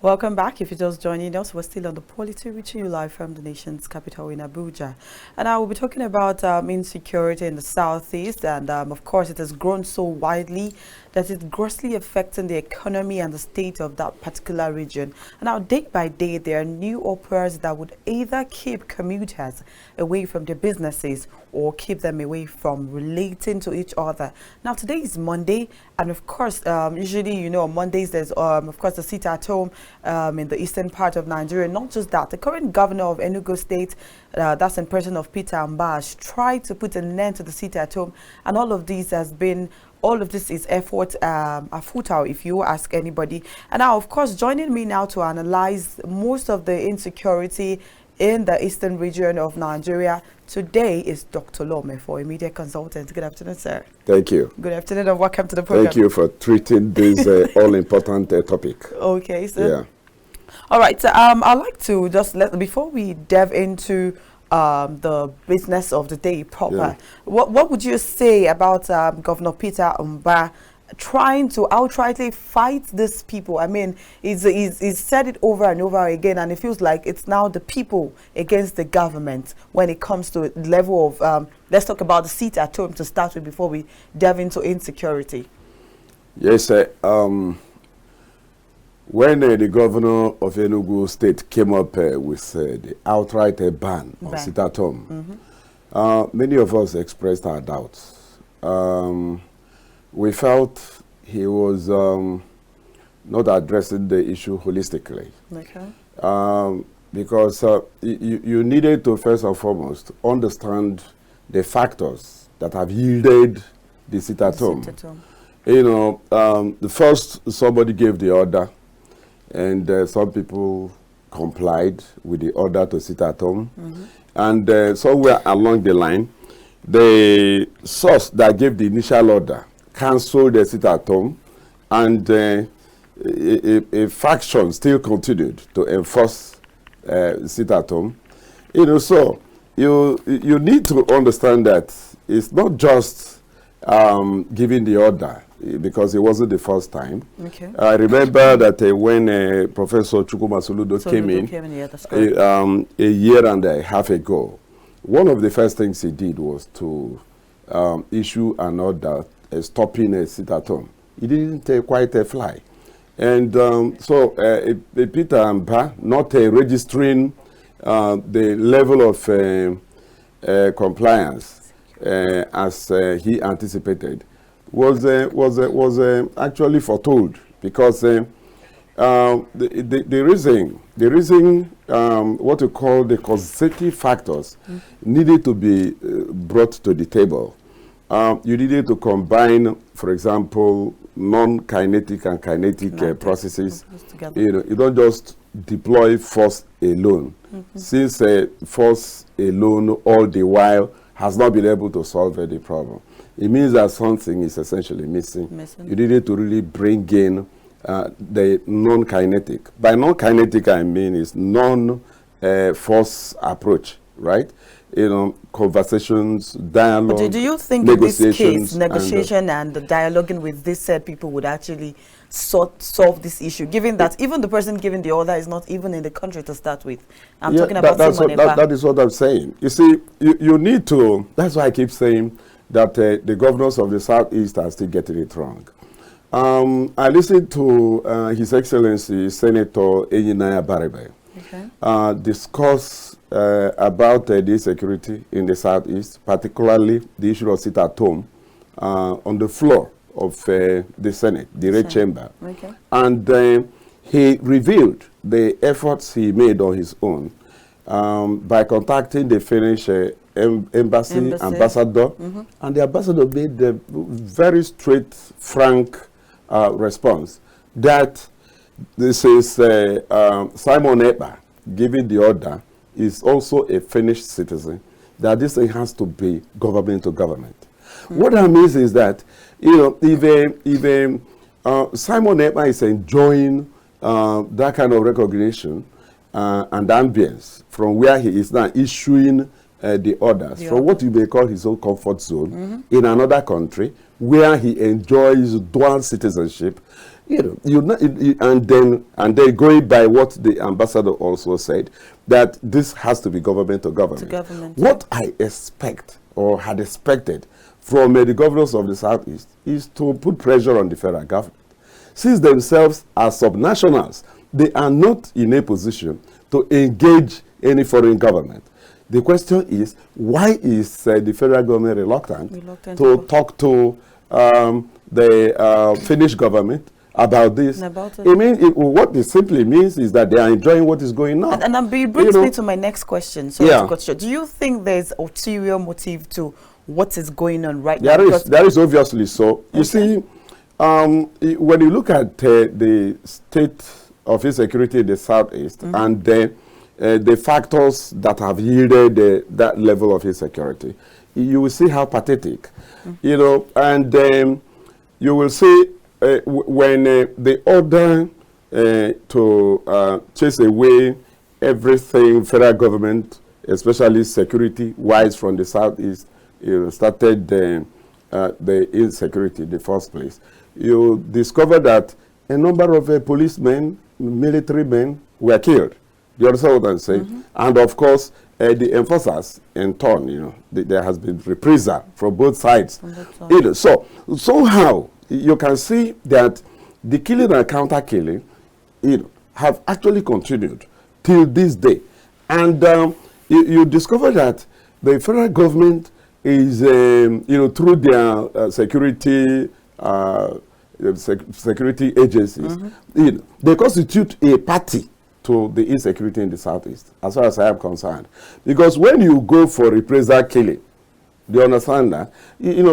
Welcome back. If you're just joining us, we're still on the Polity, reaching you live from the nation's capital in Abuja. And I will be talking about insecurity in the southeast. And of course, it has grown so widely that it's grossly affecting the economy and the state of that particular region. And now, day by day, there are new offers that would either keep commuters away from their businesses or keep them away from relating to each other. Now, today is Monday, and of course, usually, you know, on Mondays, there's, of course, the sit at home in the eastern part of Nigeria. Not just that, the current governor of Enugu State, that's in person of Peter Mbash, tried to put an end to the sit at home, and all of this is effort futile, if you ask anybody. And now, of course, joining me now to analyze most of the insecurity in the eastern region of Nigeria today is Dr. Lome, for a media consultant. Good afternoon, sir. Thank you. Good afternoon and welcome to the program. Thank you for treating this all-important topic. Okay, so yeah. All right, so I'd like to just before we delve into the business of the day proper, Yeah. what would you say about Governor Peter Mba trying to outrightly fight these people? I mean, he's said it over and over again, and it feels like it's now the people against the government when it comes to the level of, let's talk about the sit at home to start with before we delve into insecurity. Yes, when the governor of Enugu State came up with the outright ban on sit at home, many of us expressed our doubts. We felt he was not addressing the issue holistically. Okay. Because you needed to first and foremost understand the factors that have yielded the sit at home. You know, the first somebody gave the order, and some people complied with the order to sit at home. And somewhere along the line, the source that gave the initial order cancelled the sit at home, and a faction still continued to enforce sit at home. You know, so you need to understand that it's not just giving the order, because it wasn't the first time. Okay. I remember that when Professor Chukwuma Soludo came in, a year and a half ago, one of the first things he did was to issue an order stopping a sit at home. He didn't quite fly. And so Peter Mba, not registering the level of compliance as he anticipated, was actually foretold, because the reason what we call the causative factors needed to be brought to the table. You needed to combine, for example, non-kinetic and kinetic processes. You know, you don't just deploy force alone, since force alone all the while has not been able to solve any problem. It means that something is essentially missing. You needed to really bring in the non-kinetic. By non-kinetic, I mean is non-force approach, right? You know, conversations, dialogue. But do you think in this case, negotiation and the dialoguing with these said people would actually solve this issue, given that even the person giving the order is not even in the country to start with? I'm talking about that is what I'm saying. You see, you need to, that's why I keep saying that the governors of the Southeast are still getting it wrong. I listened to His Excellency Senator Enyinaya Barebe discuss about the insecurity in the Southeast, particularly the issue of sit at home on the floor of the Senate, the Red Chamber. And he revealed the efforts he made on his own by contacting the Finnish embassy ambassador, and the ambassador made a very straight, frank response that this is Simon Ekpa giving the order is also a Finnish citizen, that this thing has to be government to government. What that means is that, you know, if Simon Ekpa is enjoying that kind of recognition and ambience from where he is now issuing the orders from what you may call his own comfort zone in another country where he enjoys dual citizenship, and then going by what the ambassador also said, that this has to be government to government. What I expect or had expected from the governors of the Southeast is to put pressure on the federal government. Since themselves are subnationals, they are not in a position to engage any foreign government. The question is, why is the federal government reluctant to talk to the Finnish government about this? What it simply means is that they are enjoying what is going on. And it brings me to my next question. So do you think there's ulterior motive to what is going on right now? There is obviously so. You see, when you look at the state of insecurity in the Southeast and the factors that have yielded that level of insecurity, you will see how pathetic, and you will see when they order to chase away everything federal government, especially security-wise from the Southeast, started the insecurity in the first place. You discover that a number of policemen, military men were killed. You understand what I'm saying? And of course, the enforcers in turn, there has been reprisal from both sides. So somehow you can see that the killing and counter-killing, have actually continued till this day. And you discover that the federal government is, through their security agencies, they constitute a party to the insecurity in the Southeast, as far as I am concerned. Because when you go for reprisal killing, do you understand that?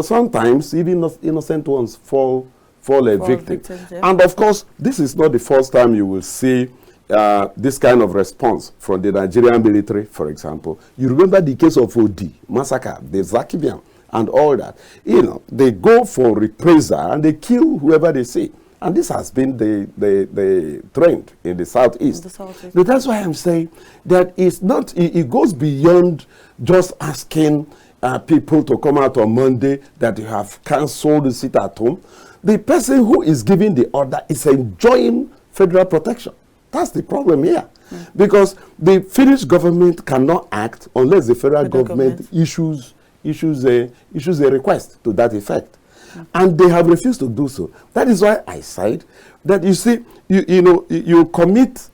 Sometimes even innocent ones fall a victim. And of course, this is not the first time you will see this kind of response from the Nigerian military, for example. You remember the case of OD, massacre, the Zakibian, and all that. They go for reprisal and they kill whoever they see. And this has been the trend in the Southeast. But that's why I'm saying that it's not, it goes beyond just asking people to come out on Monday that you have cancelled the sit at home. The person who is giving the order is enjoying federal protection. That's the problem here. Because the Finnish government cannot act unless the federal government issues a request to that effect. And they have refused to do so. That is why I said that, you see, you commit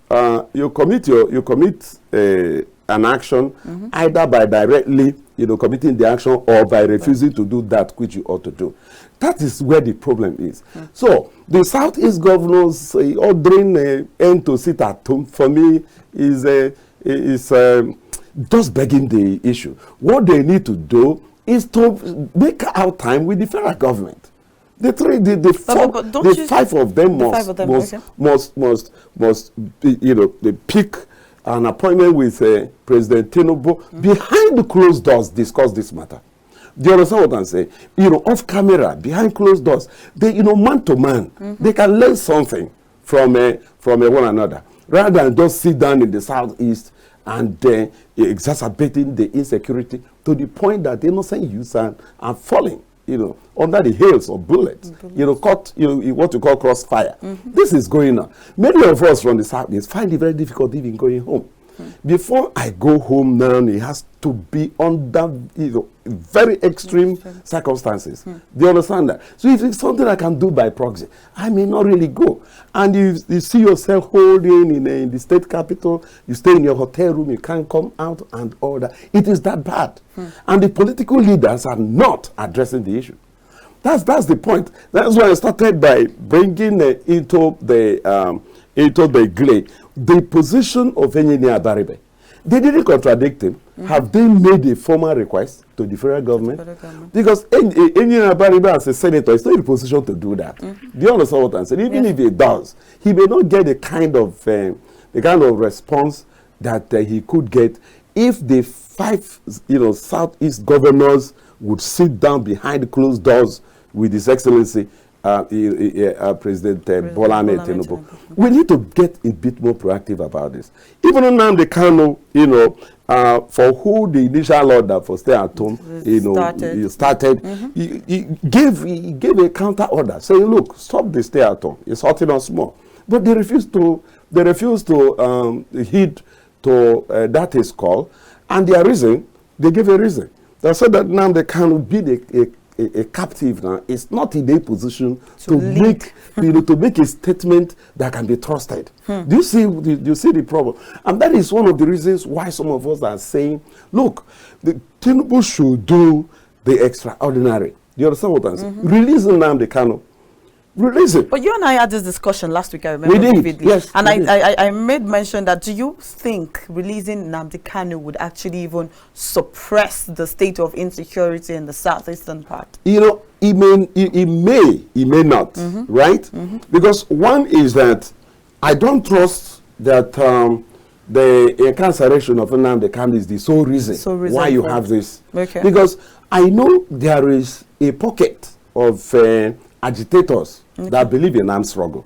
an action either by directly committing the action or by refusing to do that which you ought to do. That is where the problem is. So the Southeast governors ordering an end to sit at home, for me, is just begging the issue. What they need to do is to make out time with the federal government. The five of them must they pick an appointment with President Tinubu behind the closed doors, discuss this matter. Do you understand what I'm saying? Off camera, behind closed doors, they, man to man, they can learn something from one another, rather than just sit down in the Southeast and exacerbating the insecurity to the point that innocent youths are falling, under the hails of bullets, caught, what you call crossfire. This is going on. Many of us from the Southeast find it very difficult even going home. Before I go home now, it has to be under very extreme circumstances. Do you understand that? So if it's something I can do by proxy, I may not really go. And you see yourself holding in the state capital, you stay in your hotel room, you can't come out and all that. It is that bad. And the political leaders are not addressing the issue. That's the point. That's why I started by bringing into the glade the position of Engineer Baribe. They didn't contradict him. Have they made a formal request to the federal government? Because Engineer Baribe, as a senator, is not in a position to do that. Do you understand what I'm saying? Even if he does, he may not get the kind of response that he could get if the 5 Southeast governors would sit down behind closed doors with His Excellency President Bola Ahmed Tinubu. We need to get a bit more proactive about this. Even now, the Kano, for who the initial order for stay at home, started, he gave a counter order saying, look, stop the stay at home. It's hurting us more. But they refused to heed to that is call, and their reason, they gave a reason. They said that now they can be a captive now. It's not in a position to make to make a statement that can be trusted. Do you see the problem? And that is one of the reasons why some of us are saying, look, the Tinubu should do the extraordinary. Do you understand what I'm saying? Releasing Nnamdi Kanu. Release it. But you and I had this discussion last week, I remember vividly. Yes, and I made mention that, do you think releasing Nnamdi Kanu would actually even suppress the state of insecurity in the southeastern part? It may not, right? Because one is that I don't trust that the incarceration of Nnamdi Kanu is the sole reason why you have this. Okay. Because I know there is a pocket of agitators that believe in armed struggle.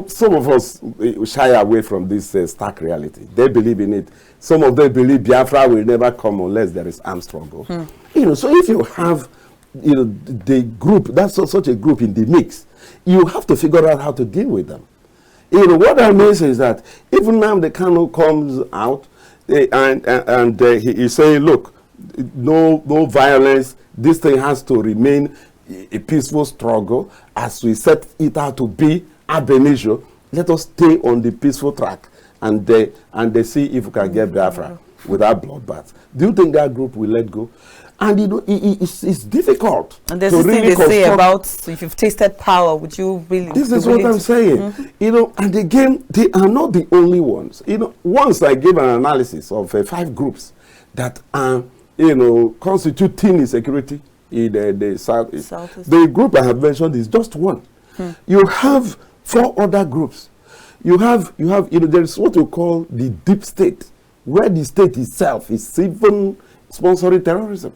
Some of us shy away from this stark reality. They believe in it. Some of them believe Biafra will never come unless there is armed struggle. So if you have the group, that's such a group in the mix, you have to figure out how to deal with them. What that means is that even now the Kanu comes out and he is saying, look, no violence, this thing has to remain a peaceful struggle as we set it out to be ab initio. Let us stay on the peaceful track and they see if we can get Biafra without bloodbath. Do you think that group will let go? And it's difficult. And there's this thing they say about, if you've tasted power, would you really? This is what I'm saying. And again, they are not the only ones. Once I gave an analysis of 5 groups that are constituting insecurity in the southeast. The group I have mentioned is just one. You have 4 other groups. You have there is what you call the deep state, where the state itself is even sponsoring terrorism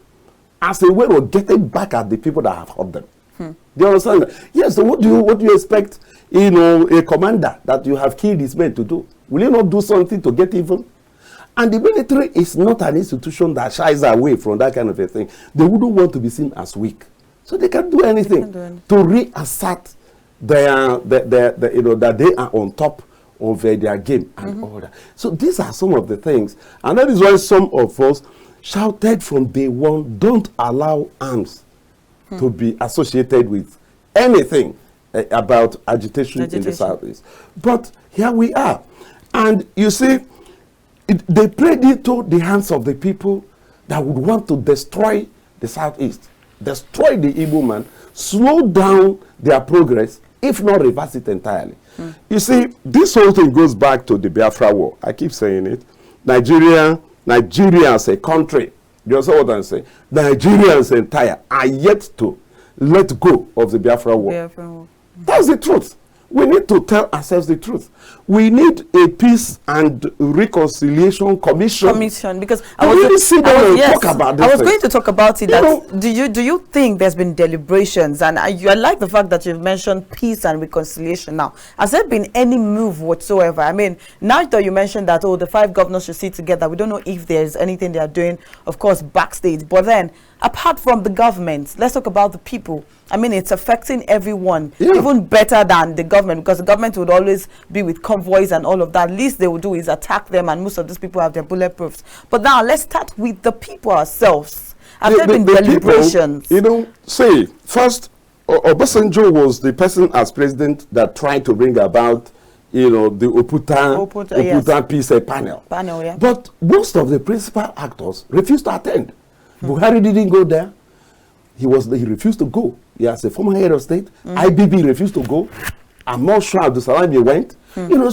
as a way of getting back at the people that have hurt them. Do you understand that? Yes. So what do you expect? A commander that you have killed his men to do? Will you not do something to get even? And the military is not an institution that shies away from that kind of a thing. They wouldn't want to be seen as weak. So they can do anything to reassert that they are on top of their game and all that. So these are some of the things. And that is why some of us shouted from day one, don't allow arms to be associated with anything about agitation in the southeast. But here we are. And you see, they played into the hands of the people that would want to destroy the southeast, destroy the Igbo man, slow down their progress, if not reverse it entirely. You see, this whole thing goes back to the Biafra war. I keep saying it. Nigeria as a country, you understand what I'm saying? Nigerians entire are yet to let go of the Biafra war. That's the truth. We need to tell ourselves the truth. We need a peace and reconciliation commission. Because I was going to talk about it. Do you think there's been deliberations? And I like the fact that you've mentioned peace and reconciliation now. Has there been any move whatsoever? I mean, now that you mentioned that, the 5 governors should sit together, we don't know if there's anything they are doing, of course, backstage. But then, apart from the government, let's talk about the people. I mean, it's affecting everyone, even better than the government, because the government would always be with convoys and all of that. Least they would do is attack them, and most of these people have their bulletproofs. But now, let's start with the people ourselves. Have there been deliberations? Say, first, Obasanjo was the person as president that tried to bring about, the Oputa peace panel. But most of the principal actors refused to attend. Buhari didn't go there. He refused to go. He as a former head of state. IBB refused to go. I'm not sure Abdulsalami went.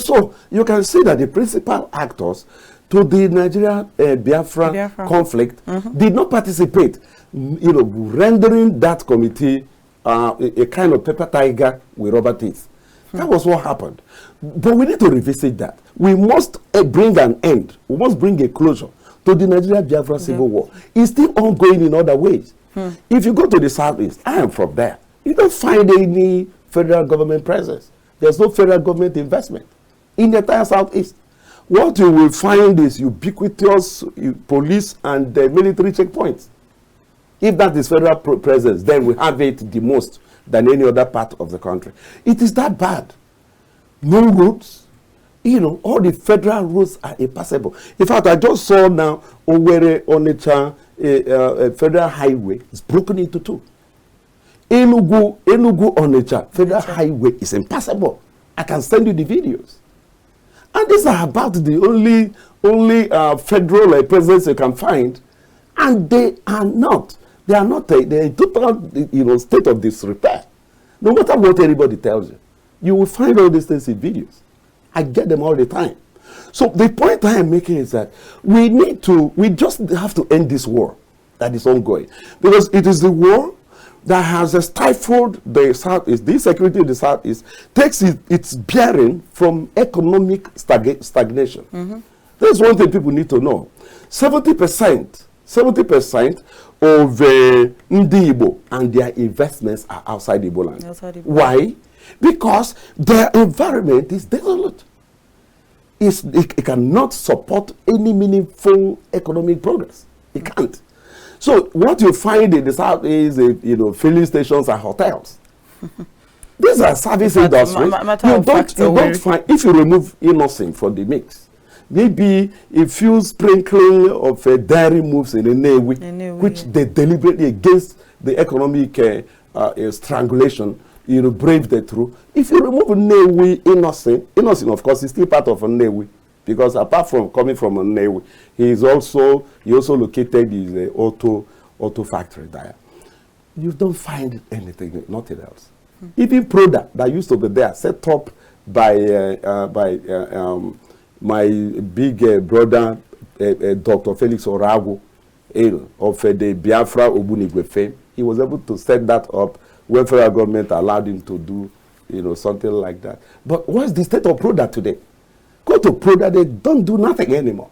So you can see that the principal actors to the Nigeria Biafra conflict did not participate. Rendering that committee a kind of pepper tiger with rubber teeth. That was what happened. But we need to revisit that. We must bring an end. We must bring a closure to the Nigeria Biafra civil war. It's still ongoing in other ways. If you go to the southeast, I am from there. You don't find any federal government presence. There's no federal government investment in the entire Southeast. What you will find is ubiquitous police and military checkpoints. If that is federal presence, then we have it the most than any other part of the country. It is that bad. No roads. You know, all the federal roads are impassable. In fact, I just saw now Owerri Onitsha a federal highway is broken into two. Enugu Onitsha federal highway is impassable. I can send you the videos. And these are about the only federal presence you can find, and they are not. They're in total, state of disrepair. No matter what anybody tells you, you will find all these things in videos. I get them all the time. So the point I am making is that we just have to end this war that is ongoing, because it is the war that has stifled the Southeast. The insecurity in the Southeast takes its bearing from economic stagnation. Mm-hmm. That's one thing people need to know. 70% of Ndi Igbo and their investments are outside Igbo land. Why? Because their environment is desolate. It cannot support any meaningful economic progress. It can't. So what you find in the South is, filling stations and hotels. These are service industries. You don't find, if you remove innocent from the mix, maybe a few sprinkling of dairy moves in a Nnewi, which they deliberately, against the economic strangulation, brave the truth. If you remove Nnewi, innocent of course is still part of Nnewi, because apart from coming from Nnewi, he also located his auto factory there. You don't find anything, nothing else. Even Proda that used to be there, set up by my big brother, Dr. Felix Orago, of the Biafra Obunigwe fame. He was able to set that up when federal government allowed him to do, something like that. But what's the state of Proda today? Go to Proda, they don't do nothing anymore.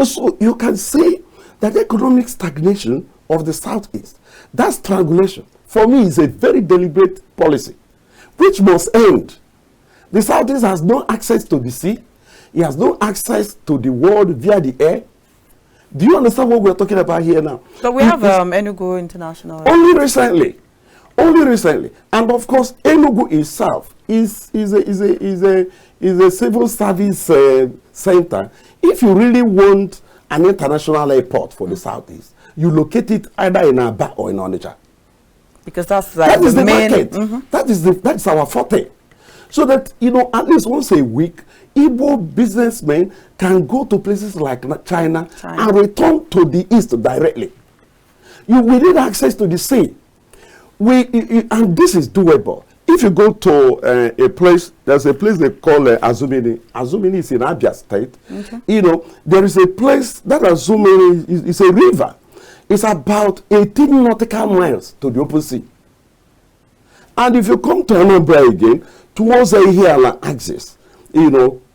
So you can see that economic stagnation of the Southeast, that strangulation, for me, is a very deliberate policy, which must end. The Southeast has no access to the sea. It has no access to the world via the air. Do you understand what we're talking about here now? But we have Enugu International. Only recently. And of course, Enugu itself is a civil service center. If you really want an international airport for the Southeast, you locate it either in Aba or in Onitsha. Because that is the main market. Mm-hmm. That's our forte. So that, at least once a week, Igbo businessmen can go to places like China and return to the East directly. We need access to the sea. And this is doable. If you go to a place, there's a place they call Azumini. Azumini is in Abia State. Okay. There is a place, that Azumini is a river. It's about 18 nautical miles to the open sea. And if you come to Anambra again, towards the Ihiala axis,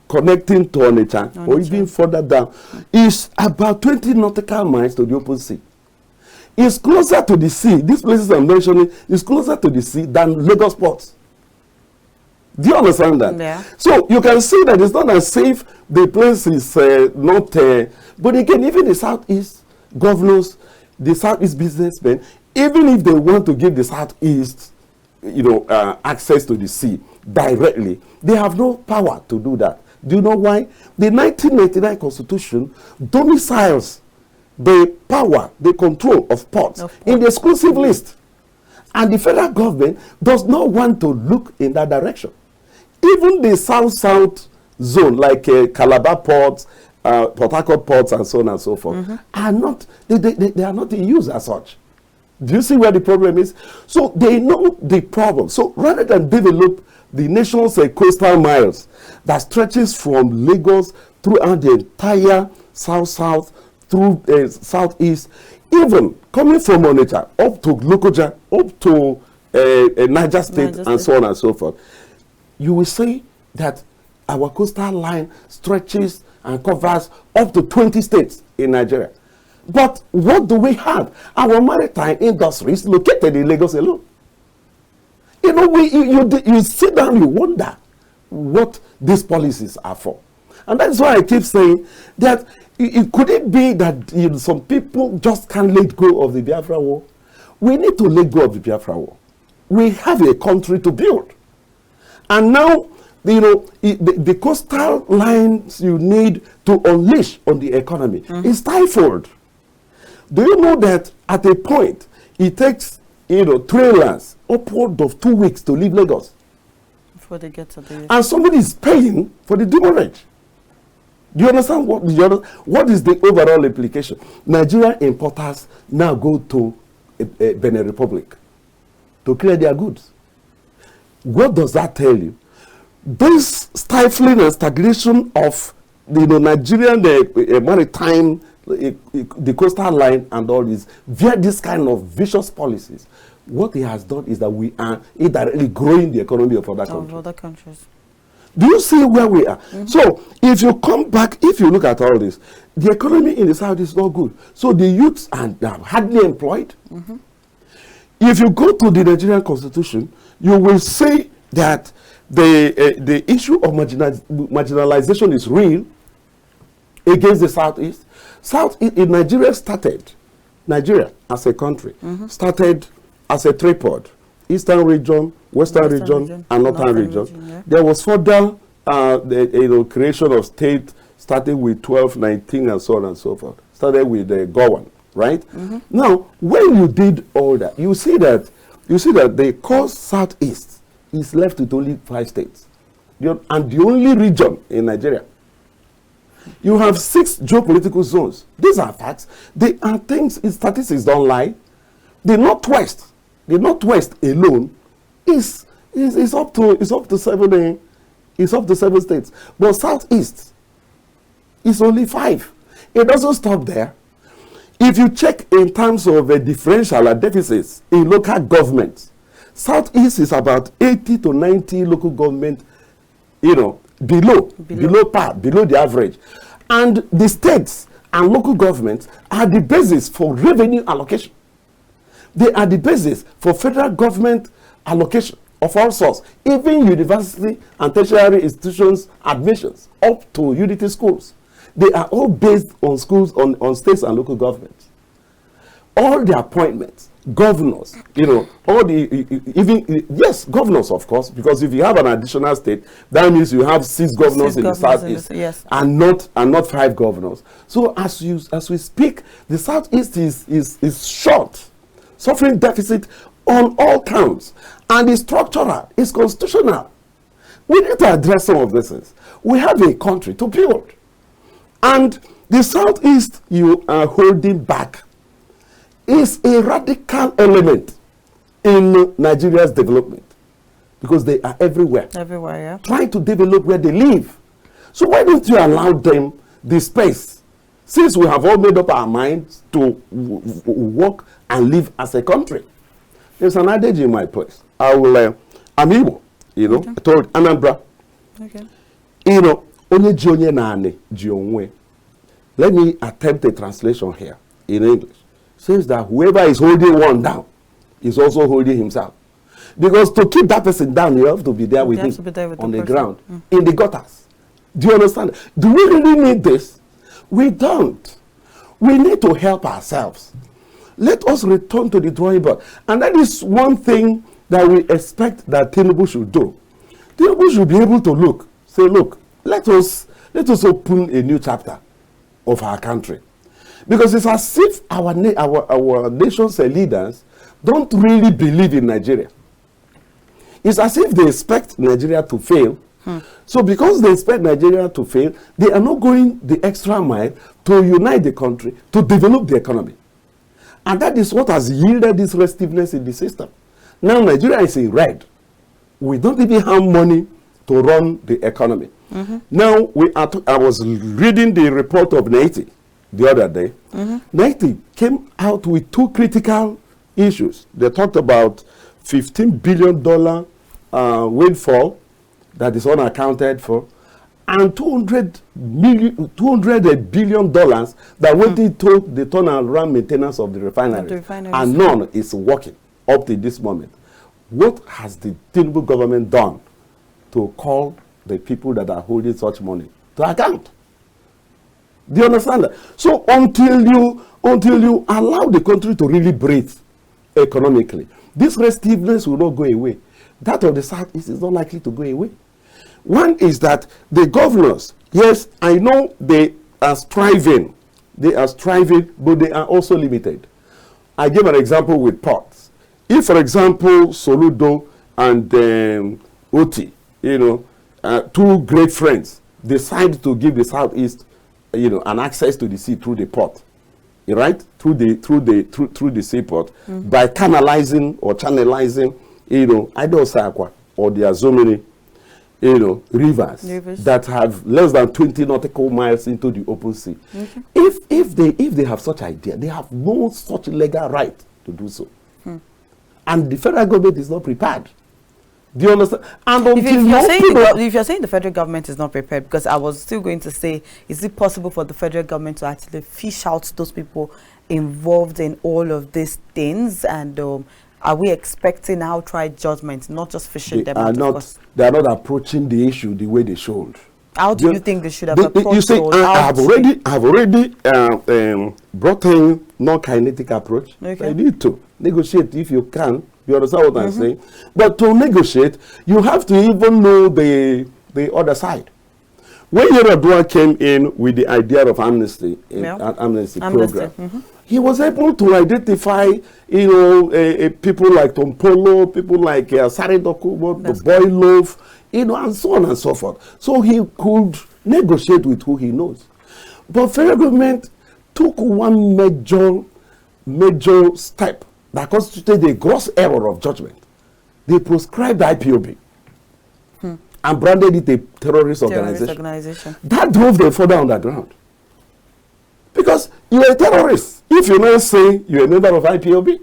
connecting to Onitsha, or even further down, is about 20 nautical miles to the open sea. It's closer to the sea. These places I'm mentioning is closer to the sea than Lagos ports. Do you understand that? Yeah. So you can see that it's not as if the place is not. But again, even the Southeast governors, the Southeast businessmen, even if they want to give the Southeast, access to the sea directly, they have no power to do that. Do you know why? The 1999 Constitution domiciles the power, the control of ports in the exclusive list. And the federal government does not want to look in that direction. Even the south-south zone, like Calabar ports, Port Harcourt ports, and so on and so forth, are not, they are not in use as such. Do you see where the problem is? So they know the problem. So rather than develop the nation's coastal miles that stretches from Lagos throughout the entire south-south, through Southeast, even coming from Onitsha up to Lokoja, up to Niger State, and so on and so forth, you will see that our coastal line stretches and covers up to 20 states in Nigeria. But what do we have? Our maritime industry is located in Lagos alone. You know, you sit down, you wonder what these policies are for. And that's why I keep saying that could it be that some people just can't let go of the Biafra war? We need to let go of the Biafra war. We have a country to build. And now, the coastal lines you need to unleash on the economy is stifled. Do you know that at a point, it takes, trailers upward of 2 weeks to leave Lagos? Before they get to the... And somebody is paying for the demurrage. Do you understand what is the overall implication? Nigerian importers now go to Benin Republic to clear their goods. What does that tell you? This stifling and stagnation of Nigerian maritime, the coastal line and all this, via this kind of vicious policies, what it has done is that we are indirectly growing the economy of other countries. Do you see where we are? So, if you come back, if you look at all this, the economy in the South is not good. So, the youths are hardly employed. If you go to the Nigerian Constitution, you will see that the issue of marginalization is real against the Southeast. In Nigeria as a country, started as a tripod. Eastern region, Western region, and Northern region. Yeah. There was further creation of state starting with 12, 19, and so on and so forth. Started with Gowan, right? Now, when you did all that, you see that the core Southeast is left with only 5 states, and the only region in Nigeria. You have 6 geopolitical zones. These are facts. They are things. Statistics don't lie. The Northwest alone is up to 7 states, but Southeast is only 5. It doesn't stop there. If you check in terms of differential and deficits in local governments, Southeast is about 80 to 90 local government, below the average, and the states and local governments are the basis for revenue allocation. They are the basis for federal government allocation of all sorts, even university and tertiary institutions admissions up to unity schools. They are all based on schools, on states and local governments. All the appointments, governors, governors, of course, because if you have an additional state, that means you have 6 governors in the Southeast, and not 5 governors. So as we speak, the Southeast is short, suffering deficit on all counts, and it's structural, it's constitutional. We need to address some of these things. We have a country to build, and the Southeast you are holding back is a radical element in Nigeria's development, because they are everywhere, trying to develop where they live. So why don't you allow them the space, since we have all made up our minds to work and live as a country? There's an adage in my place. I'm Igbo, I told Anambra, onye nane onwe. Let me attempt a translation here in English. Says that whoever is holding one down is also holding himself. Because to keep that person down, you have to be there with him on the ground, in the gutters. Do you understand? Do we really need this? We don't. We need to help ourselves. Let us return to the drawing board. And that is one thing that we expect that Tinubu should do. Tinubu should be able to say, look, let us open a new chapter of our country. Because it's as if our nation's leaders don't really believe in Nigeria. It's as if they expect Nigeria to fail. So because they expect Nigeria to fail, they are not going the extra mile to unite the country, to develop the economy. And that is what has yielded this restiveness in the system. Now Nigeria is in red. We don't even have money to run the economy. Now I was reading the report of NAITI the other day. NAITI came out with 2 critical issues. They talked about $15 billion windfall that is unaccounted for, and $200 billion that went into the turnaround maintenance of the refinery. And none is working up to this moment. What has the Tinubu government done to call the people that are holding such money to account? Do you understand that? So until you allow the country to really breathe economically, this restiveness will not go away. That of the Southeast is not likely to go away. One is that the governors, yes, I know they are striving, but they are also limited. I give an example with ports. If, for example, Soludo and Oti, two great friends, decide to give the Southeast, an access to the sea through the port, right? Through the seaport, by canalizing or channelizing, either Sakwa or there are so many, rivers that have less than 20 nautical miles into the open sea. If they have such idea, they have no such legal right to do so. And the federal government is not prepared. Do you understand? And if you're saying the federal government is not prepared, because I was still going to say, is it possible for the federal government to actually fish out those people involved in all of these things? And are we expecting outright judgment, not just fishing them out? They are not approaching the issue the way they should. How do you think they should have approached? You see, I have already brought in non-kinetic approach. Okay. You need to negotiate if you can. You understand what I'm saying? But to negotiate, you have to even know the other side. When Yeradua came in with the idea of amnesty, amnesty program, he was able to identify, people like Tompolo, people like Saridokubo, the Boy Loaf, and so on and so forth. So he could negotiate with who he knows. But federal government took one major step that constituted a gross error of judgment. They proscribed IPOB and branded it a terrorist organization. That drove them further underground. Because you're a terrorist if you not say you're a member of IPOB.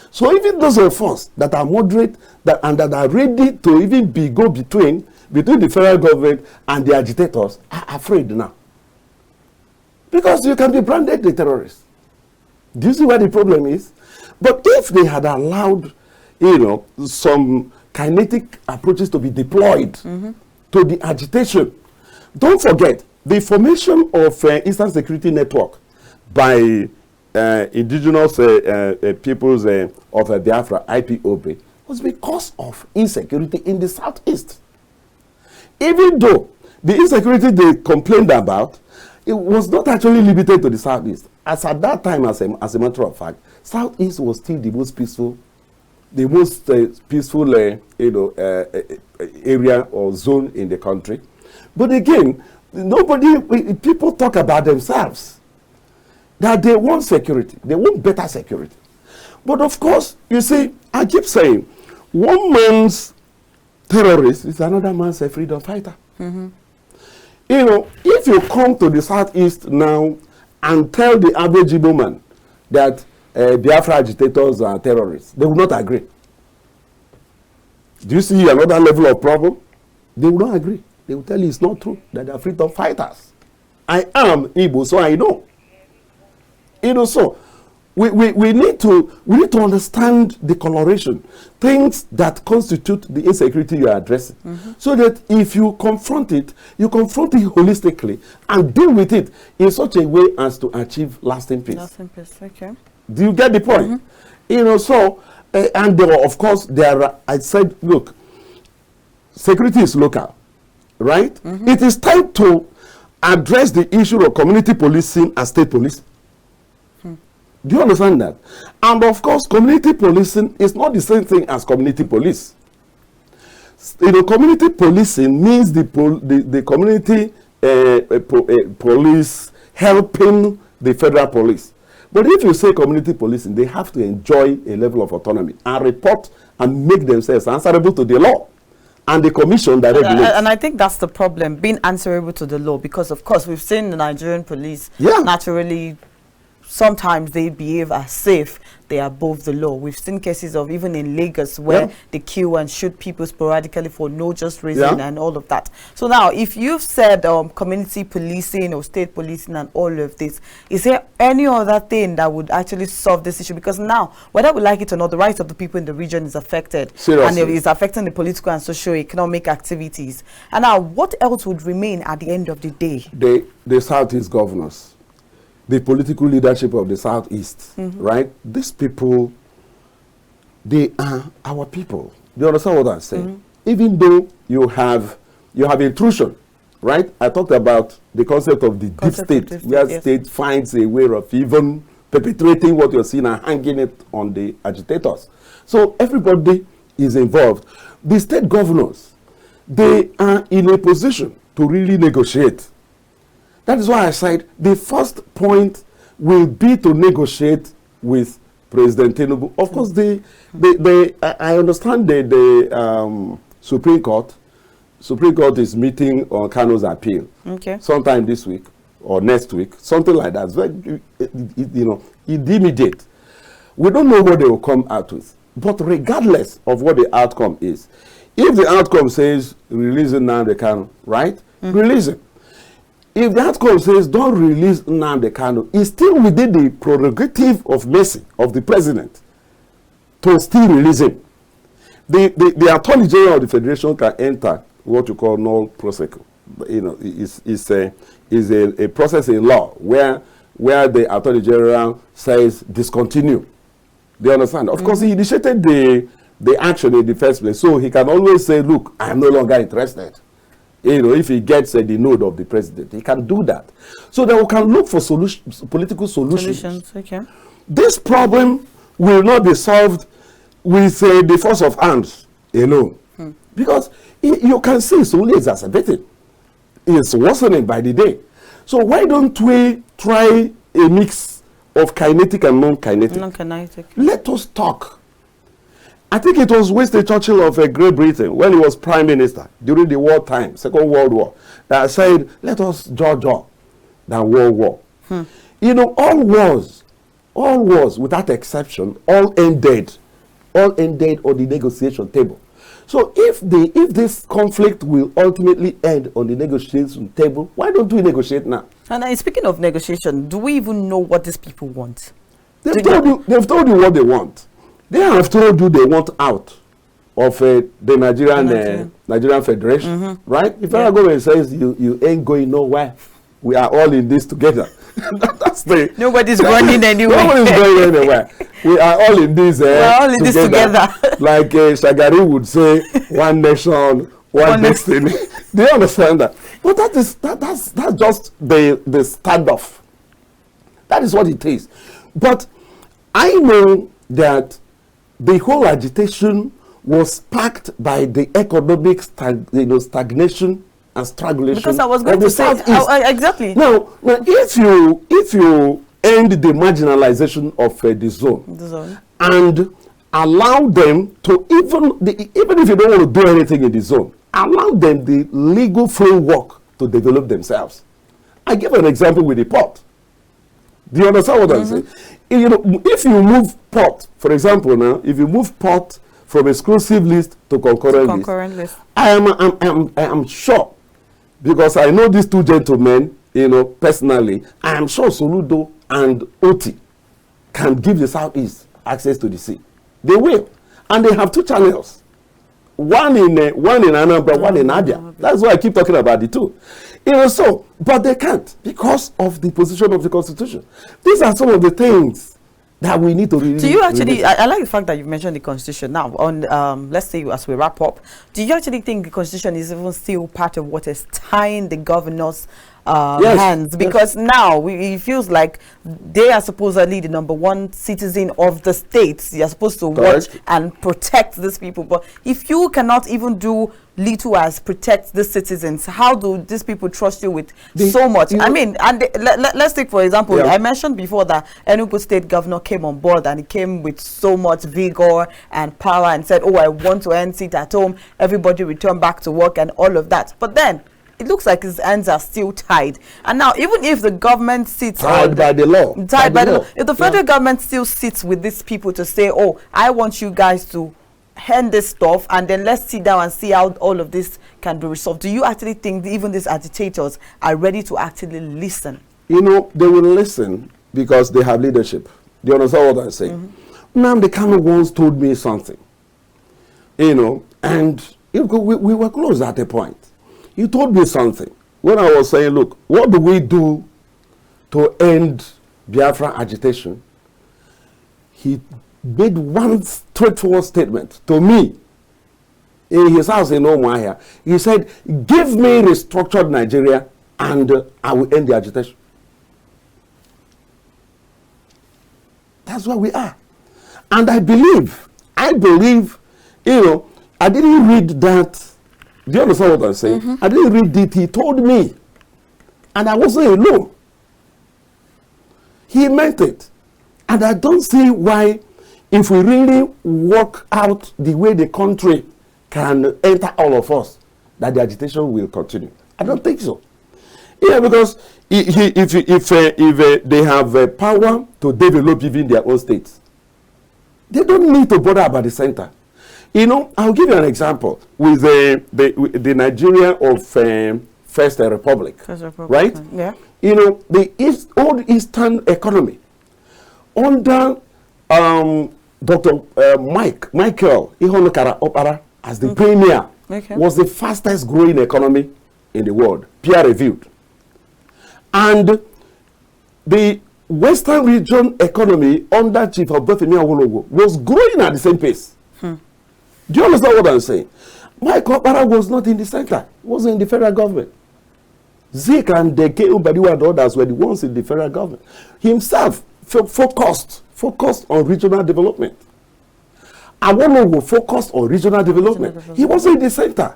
So even those of us that are moderate and that are ready to even go between the federal government and the agitators are afraid now. Because you can be branded a terrorist. Do you see what the problem is? But if they had allowed, some kinetic approaches to be deployed to the agitation, don't forget the formation of Eastern Security Network by indigenous peoples of Biafra, IPOB, was because of insecurity in the Southeast. Even though the insecurity they complained about, it was not actually limited to the Southeast. As at that time, as a matter of fact, Southeast was still the most peaceful, area or zone in the country. But again, people talk about themselves, that they want security, they want better security. But of course, you see, I keep saying, one man's terrorist is another man's a freedom fighter. If you come to the Southeast now and tell the average Igbo man that Biafra agitators are terrorists, they will not agree. Do you see another level of problem? They will not agree. They will tell you it's not true, that they are freedom fighters. I am Igbo, so I know. So we need to understand the coloration, things that constitute the insecurity you are addressing, so that if you confront it holistically and deal with it in such a way as to achieve lasting peace. Lasting peace, okay. Do you get the point? And of course, I said, look, security is local, right? It is time to address the issue of community policing and state police. Do you understand that? And of course, community policing is not the same thing as community police. Community policing means the community police helping the federal police. But if you say community policing, they have to enjoy a level of autonomy and report and make themselves answerable to the law and the commission that regulates. And I think that's the problem, being answerable to the law, because of course we've seen the Nigerian police naturally sometimes they behave as if they are above the law. We've seen cases of even in Lagos where they kill and shoot people sporadically for no just reason and all of that. So now, if you've said community policing or state policing and all of this, is there any other thing that would actually solve this issue? Because now, whether we like it or not, the rights of the people in the region is affected. Seriously. And it is affecting the political and socio-economic activities. And now, what else would remain at the end of the day? The Southeast governors, the political leadership of the Southeast, right? These people, they are our people. Do you understand what I'm saying? Even though you have intrusion, right? I talked about the concept of the deep state, where state finds a way of even perpetrating what you're seeing and hanging it on the agitators. So everybody is involved. The state governors, they are in a position to really negotiate. That is why I said the first point will be to negotiate with President Tinubu. Of course, I understand the Supreme Court is meeting on Kano's appeal sometime this week or next week, something like that. It's immediate. We don't know what they will come out with. But regardless of what the outcome is, if the outcome says releasing Nnamdi Kanu, right? Release him. If the outcome says don't release Nnamdi Kanu, it's still within the prerogative of mercy of the president to still release him. The Attorney General of the Federation can enter what you call null prosequi. Is a process in law where the Attorney General says discontinue. Do you understand? Of course, he initiated the action in the first place, so he can always say, look, I am no longer interested. If he gets the nod of the president, he can do that. So that we can look for political solutions. This problem will not be solved with the force of arms alone. Because you can see it's only exacerbating. It's worsening by the day. So why don't we try a mix of kinetic and non-kinetic? Let us talk. I think it was Winston Churchill of Great Britain, when he was Prime Minister during the wartime, Second World War, that said, let us judge all than war. All wars, without exception, all ended on the negotiation table. So if this conflict will ultimately end on the negotiation table, why don't we negotiate now? And speaking of negotiation, do we even know what these people want? They've told you what they want. They have told you they want out of the Nigerian Federation, right? If our government says you ain't going nowhere, we are all in this together. Nobody's running anywhere. Nobody's going anywhere. We are all in this. We are all in this together. Like Shagari would say, one nation, one destiny. Do you understand that? But that's just the standoff. That is what it is. But I know that the whole agitation was sparked by the economic stagnation and strangulation. Because I was going to say exactly. Now, if you end the marginalization of the zone and allow them to even if you don't want to do anything in the zone, allow them the legal framework to develop themselves. I give an example with the port. Do you understand what I'm saying? If you move port, for example, now, if you move port from exclusive list to concurrent list, I am sure, because I know these two gentlemen, personally, I am sure Soludo and Oti can give the Southeast access to the sea. They will, and they have two channels, one in Anambra, one in Abia. That's why I keep talking about the two. But they can't because of the position of the Constitution. These are some of the things that we need to really. Do you actually? I like the fact that you mentioned the Constitution. Now, on let's say as we wrap up, do you actually think the Constitution is even still part of what is tying the governors' hands? Because now it feels like they are supposedly the #1 citizen of the states. They are supposed to watch and protect these people. But if you cannot even do little as protect the citizens, how do these people trust you with so much? I mean, and let's take for example, I mentioned before that Enugu State Governor came on board and he came with so much vigor and power and said, oh, I want to end it at home, everybody return back to work and all of that. But then it looks like his hands are still tied. And now, even if the government sits tied by the law, tied by the law, if the federal government still sits with these people to say, oh, I want you guys to hand this stuff, and then let's sit down and see how all of this can be resolved. Do you actually think that even these agitators are ready to actually listen? You know, they will listen because they have leadership. Do you understand what I'm saying? Now, the Kanu once told me something, you know, and we were close at a point. He told me something when I was saying, look, what do we do to end Biafra agitation? He made one straightforward statement to me in his house in Umuahia. He said, give me restructured Nigeria and I will end the agitation. That's where we are. And I believe, you know, I didn't read that. Do you understand what I'm saying? I didn't read it. He told me. And I wasn't alone. He meant it. And I don't see why, if we really work out the way the country can enter all of us, that the agitation will continue. I don't think so. Yeah, because if they have power to develop even their own states, they don't need to bother about the center. You know, I'll give you an example with the Nigeria of First Republic, right? Yeah. You know, the old Eastern economy under Dr. Michael Ihonokara Opara as the premier was the fastest growing economy in the world, peer-reviewed. And the Western region economy under Chief Obafemi Awolowo was growing at the same pace. Do you understand what I'm saying? Michael Opara was not in the center, was in the federal government. Zik and Deke Ubadiwa and others were the ones in the federal government. Himself focused on regional development. Awolowo focused on regional development. He wasn't in the center.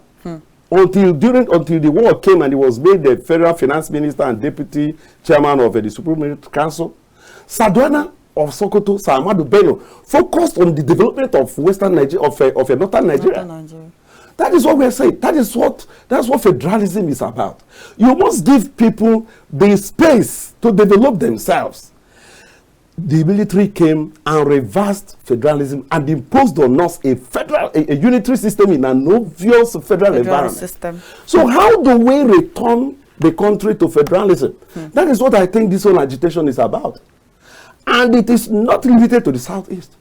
Until the war came and he was made the federal finance minister and deputy chairman of the Supreme Military Council. Sardauna of Sokoto, Sir Ahmadu Bello, focused on the development of Western Nigeria, of Northern Nigeria. That is what we are saying. That's what federalism is about. You must give people the space to develop themselves. The military came and reversed federalism and imposed on us a unitary system in an obvious federal environment. System. So how do we return the country to federalism? That is what I think this whole agitation is about. And it is not limited to the Southeast.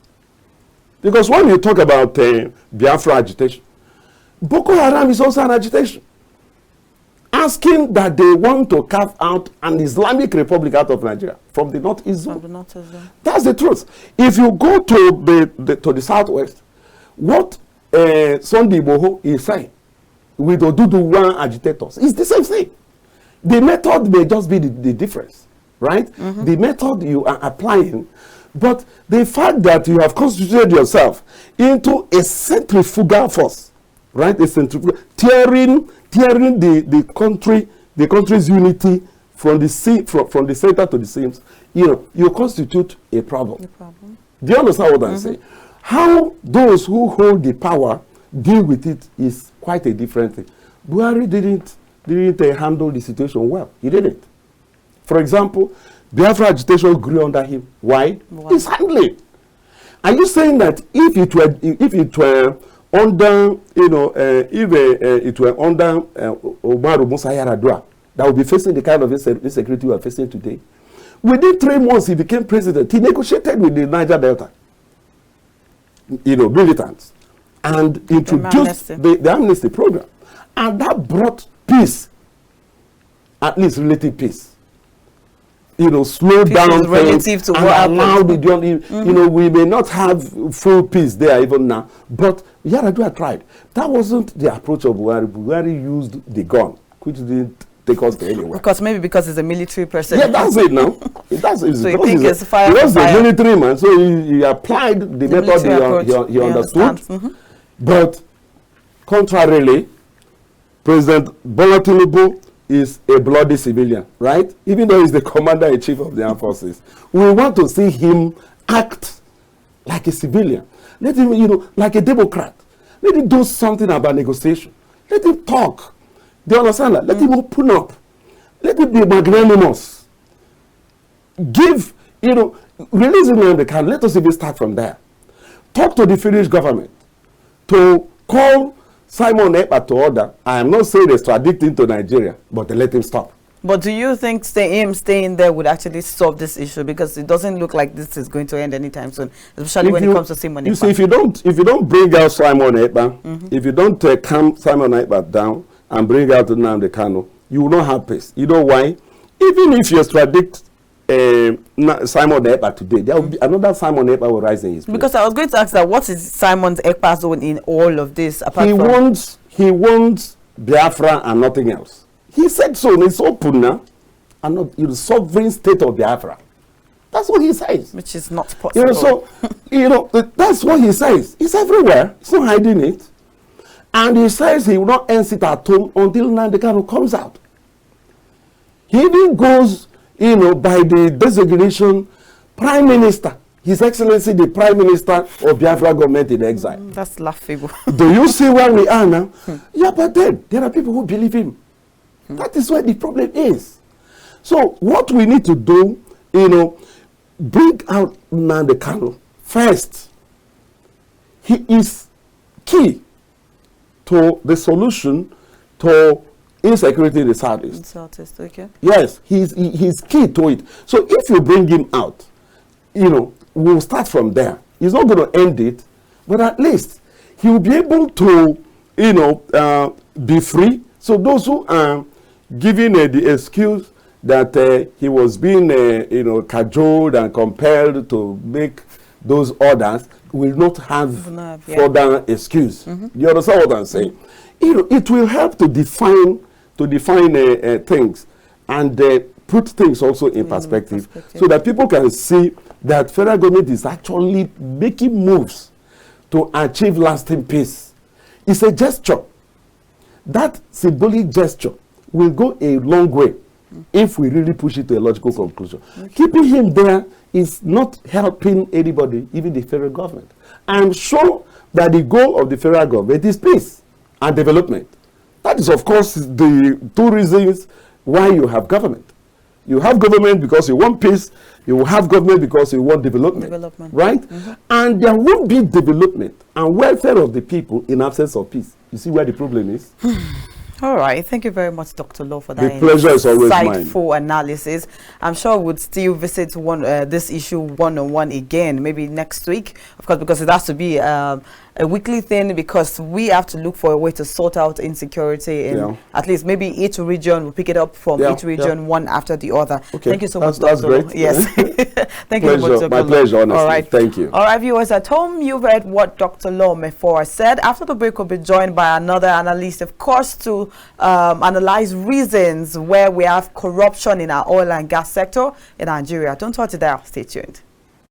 Because when you talk about Biafra agitation, Boko Haram is also an agitation. Asking that they want to carve out an Islamic Republic out of Nigeria from the Northeast zone. That's the truth. If you go to the Southwest, what Sunday Boho is saying with Oduduwa agitators is the same thing. The method may just be the difference, right? The method you are applying, but the fact that you have constituted yourself into a centrifugal force, right? A centrifugal, tearing the country's unity from the center to the seams, you constitute a problem. Do you understand what I'm saying? How those who hold the power deal with it is quite a different thing. Buhari didn't handle the situation well. He didn't. For example, Biafra agitation grew under him. Why? He's handling. Are you saying that if it were under, if it were under Umaru Musa Yar'Adua, that would be facing the kind of insecurity we are facing today? Within 3 months, he became president. He negotiated with the Niger Delta, militants, and introduced the amnesty program. And that brought peace, at least relative peace. Slow down relative to and what allow the we may not have full peace there even now, but Yar'Adua tried. That wasn't the approach of Buhari. Buhari used the gun, which didn't take us to anywhere. Because he's a military person. Yeah, that's it now. So you think it's fire? He was a military man, so he applied the method he understood. But contrarily, President Bola Tinubu is a bloody civilian, right? Even though he's the commander-in-chief of the armed forces. We want to see him act like a civilian. Let him, like a Democrat. Let him do something about negotiation. Let him talk. Do you understand that? Let him open up. Let it be magnanimous. Give, release him on the can. Let us even start from there. Talk to the Finnish government to call Simon Ekpa to order. I am not saying extradite him to Nigeria, but let him stop. But do you think him staying there would actually solve this issue? Because it doesn't look like this is going to end anytime soon, especially when it comes to Simon Ekpa. You see, if you don't bring out Simon Ekpa, if you don't calm Simon Ekpa down and bring out Nnamdi Kanu, you will not have peace. You know why? Even if you extradite Simon Ekpa today, there will be another Simon Ekpa will rise in his place. Because I was going to ask that, what is Simon Ekpa's own in all of this? Apart He wants Biafra and nothing else. He said so, and it's open now. And not the sovereign state of Biafra. That's what he says. Which is not possible. That's what he says. It's everywhere. He's not hiding it. And he says he will not end it at home until Nnamdi Kanu comes out. He even goes, by the designation Prime Minister. His Excellency, the Prime Minister of Biafra government in exile. That's laughable. Do you see where we are now? Yeah, but then there are people who believe him. That is where the problem is. So what we need to do, bring out Nnamdi Kanu first. He is key to the solution to insecurity in the Southeast. Southeast, okay. Yes, he's key to it. So if you bring him out, we'll start from there. He's not going to end it, but at least he will be able to, be free. So those who are giving the excuse that he was being, cajoled and compelled to make those orders will not have further excuse. You understand what I'm saying? It will help to define things and put things also in perspective, so that people can see that federal government is actually making moves to achieve lasting peace. It's a gesture. That symbolic gesture will go a long way if we really push it to a logical conclusion. Keeping him there is not helping anybody, even the federal government. I'm sure that the goal of the federal government is peace and development. That is, of course, the two reasons why you have government. You have government because you want peace. You will have government because you want development. Right? And there won't be development and welfare of the people in absence of peace. You see where the problem is? All right. Thank you very much, Dr. Law, for that the pleasure is always mine. Insightful analysis. I'm sure we'll still visit this issue one-on-one again, maybe next week, of course, because it has to be a weekly thing, because we have to look for a way to sort out insecurity in at least maybe each region. We'll pick it up from each region one after the other. Okay. Thank you so much, Dr. Law. Yes. Thank you so much, Dr. My pleasure, honestly. All right. Thank you. All right, viewers at home, you've heard what Dr. Law Mefor said. After the break, we'll be joined by another analyst, of course, to analyze reasons where we have corruption in our oil and gas sector in Nigeria. Don't touch it there. Stay tuned.